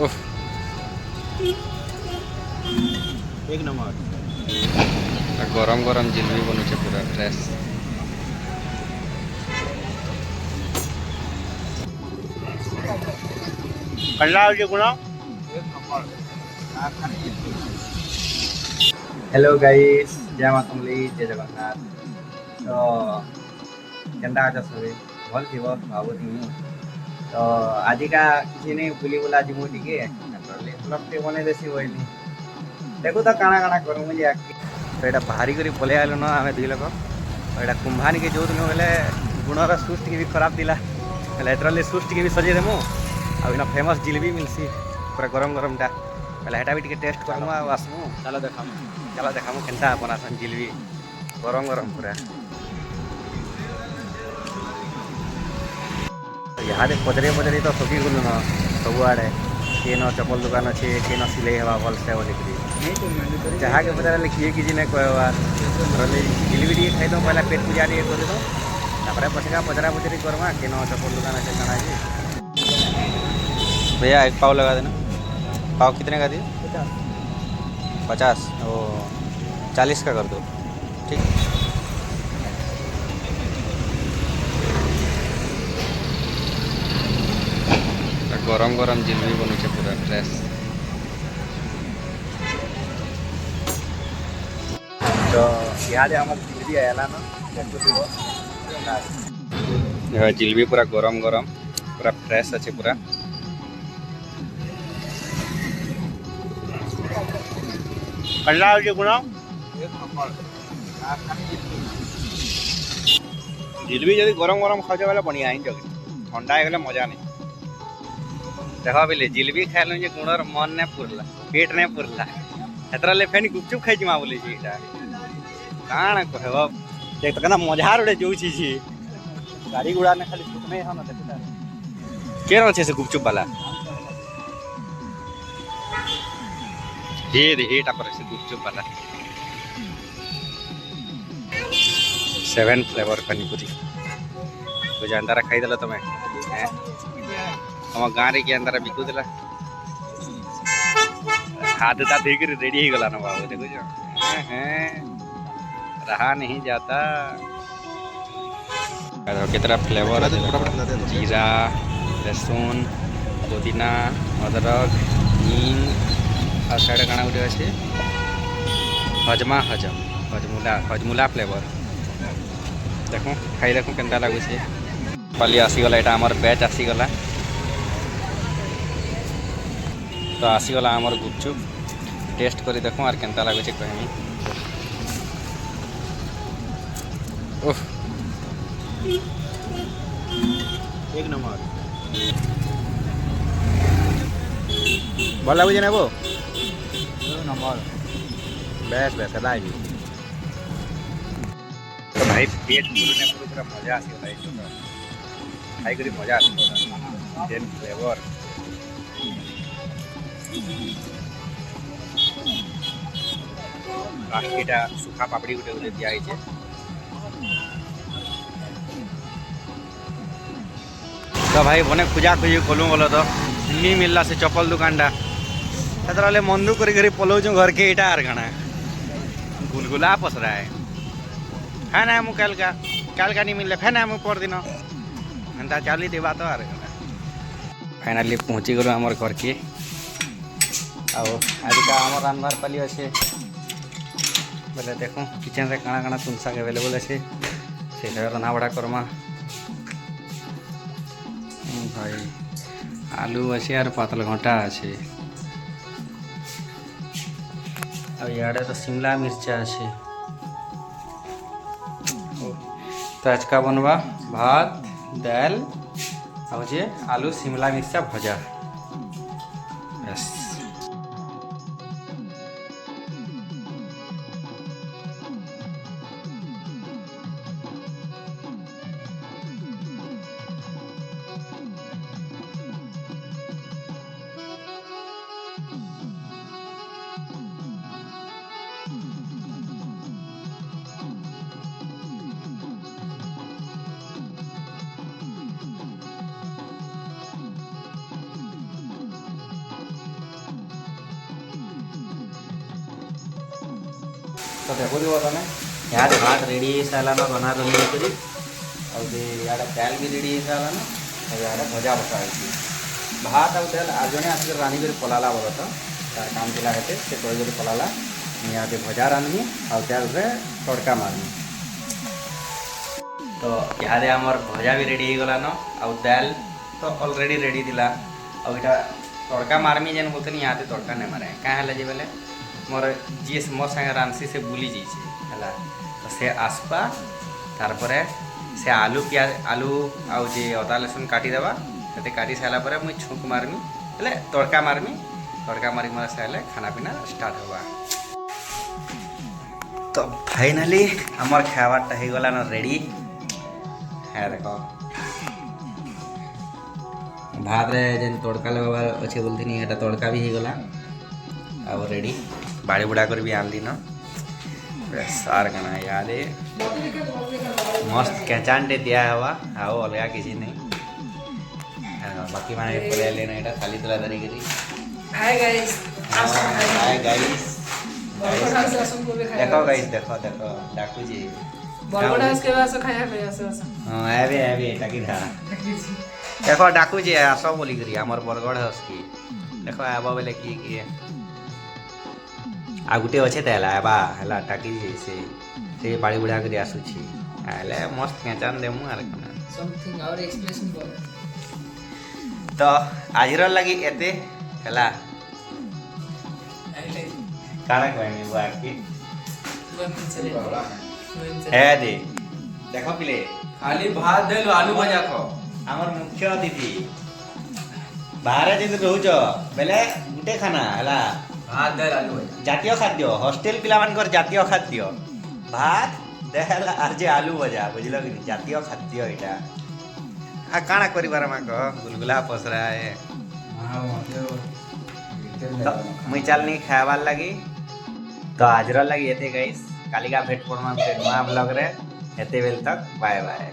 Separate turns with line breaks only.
उफ,
एक नंबर
गरम गरम जिलेबी बनुचे पूरा फ्रेश।
कंडा गुण हेलो गाइस, जय माता जय जगन्नाथ। तो केन्ता अछ सभी भल थी भावुथी तो आजिका किसी नहीं बुली बुला जीमु टिके ब्लॉग टे बने देसी बोली देखो तो काଣା काଣା करूँ मुझे आखि तो यहाँ बाहरी करी पलि आलु न आम दुई लोक यहाँ कुंभानी के जो दिन बोले गुणर सुच टी भी खराब दिला एतरली सुच टी भी सजे देमु आ फेमस जिलेबी मिलसी पूरा गरम गरम टा पहले हेटा भी टेस्ट करमु आसमु। चलो देखामु केन्ता बनासन जिलेबी गरम गरम पूरा। यहाँ पचरे पचरे तो सकी गलु न सबुआड़े केन चपल दुकान अच्छे केन सिले हवा भलसे बोलिक जहाँ के पचारे किए किसी नहीं कहबार जिलेबी टे खाई दो पहले पेट पूजा टे कर दो पछका पचरा पचरी करमा केन चपल दुकान अच्छे खाना जी। भैया एक पाव लगा देना। पाव कितने का दिए? 50 ओ 40 का कर दो ठीक।
गरम गरम जिलेबी बनुचे पूरा फ्रेश।
तो इहादे आम जिलेबी आएला ना
जिलेबी पूरा गरम गरम पूरा फ्रेश अच्छे पूरा।
कंडा गुण जिलेबी जब गरम गरम खाऊ बेले बढ़िया ही जगह ठंडा हो गले मजा नहीं। देख बोले जिलेबी खाइल जे गुणर मन नहीं पुरला पेट नहीं पुरला एतरा फेन गुपचुप खाई माँ बोले काण कहब देख तो कहना मजार उड़े जो चीज गाड़ी गुड़ा ने खाली सुतने है ना देखता के अच्छे से गुपचुप वाला हे पर से गुपचुप वाला 7 फ्लेवर पानीपुरी तो अंदारा खाई देला तुम्हें तुम गाँव रे कि अंदारा बिकु देला हाथ ता देख रेडी हो गला ना बाबू देखो रहा नहीं जाता।
कितना फ्लेवर जीरा लहसुन पुदीना अदरक हींग और साइड काना गोटे अच्छे हजमुला फ्लेवर देखो खाई देखो केन्ता लगुचे पाली आसीगला यहाँ आमर बैच आसीगला तो आसीगला आमर गुपचुप टेस्ट करी देखो और केन्ता लगुचे कहमी। उफ
एक नंबर भल लगुचे ना वो नंबर बेस बेस है तो भाई पेट पूरने पूरा मजा आसीगला खाई करी मजा आसीगला टेन फ्लेवर बाकीटा सुखा पापड़ी गोटे गोटे दिया है। तो भाई बने खोजा खोजी खोलूँ बोलो तो नहीं मिलला से चप्पल दुकानटा से मंदू कर पलाऊँ घर के इटा आर गाना गुलगुला पसरा है ना मुझे काल का नहीं मिलले फैन है मुझे परदिन एंता चली देवा तो आर फाइनाली पहुँची गलु आमर घर के आज का आमर रानबार पाली अच्छे बोले देखो किचन रे काଣା काଣା तुम साग अवेलेबल अच्छे से रंधा बड़ा करमा भाई आलू अच्छे और पातल घंटा अच्छे इे तो शिमला मिर्चा अच्छे तो आज का बनवा भात दाल और आलू शिमला मिर्चा भजा बस।
तो देखो तुम यहाँ भात रेडी हो सारान रना रही कर इे दाल भी रेडी हो सारान इे भजा बसा भात आउ दाल आज जड़े आसिक रांधि कर पलाला बोल तो तार काम थिला हेते से कही पलाला यहाँ भजा रांधमी आउ दाल रे तड़का मारमी तो इे आमर भजा भी रेडी हो गलान आउ दाल तो ऑलरेडी रेडी थिला आउ इटा तड़का मारमी जेन बोलते यहाँ तड़का नहीं मारे क्या है जे बेले मोर जी मोर संगे रांधसी से बुली जाइए है तो से आसपा तार परे से आलू प्याज आलू आउ जे अदा लसुन काटिदेवा से काटी सारापर मुई छुक मारमी हेले तड़का मारमी मार सारे खाना पीना स्टार्ट होगा। तो फाइनाली आमर खावाटा हो गला न रेडी है देखो भात रे जेन तड़का लगाबार अच्छे बोलती ये तड़का भी हो गला आउ रेडी बाड़ी बुड़ा कर भी आनली न सार कना याद मस्त केचानटे दिया हवा आओ अलग किसी नहीं बाकी माने पले लेना एटा खाली तला धरी करी
हाय गाइस
हाय गाइस देखो गाइस देखो देखो डाकू जी
बरगड़ा के वास खाया पे आसे
हां आबे टाकी धा देखो डाकू जी आसो बोली करी हमर बरगड़ हसकी देखो आबा बेले की आ गुटे अच्छे तेला बा हला टाकी से बाड़ी बुढ़ा कर आसुची आले मस्त केचान देमु आर कना
समथिंग और एक्सप्रेशन बोल
तो आजिर लगी एते हला काना कहमी बुआ की ए दे देखो पिले
खाली भात देल आलू भजा खाओ
हमर मुख्य अतिथि बाहर जे रहउछ बेले गुटे खाना हला
भात देल आलू भजा
जातीय खाद्य हॉस्टेल पिला मानकर जातीय खाद्य भात दाल आर जे आलू भजा बुझल कि जातीय खाद्य इटा आ काना करिबार मा कह गुलगुला पसरा है तो मुई चलनी खावार लगी तो आजर लगी एते गाइस कालिका भेट पड़मा नया ब्लॉग रे एते बेल तक बाय बाय।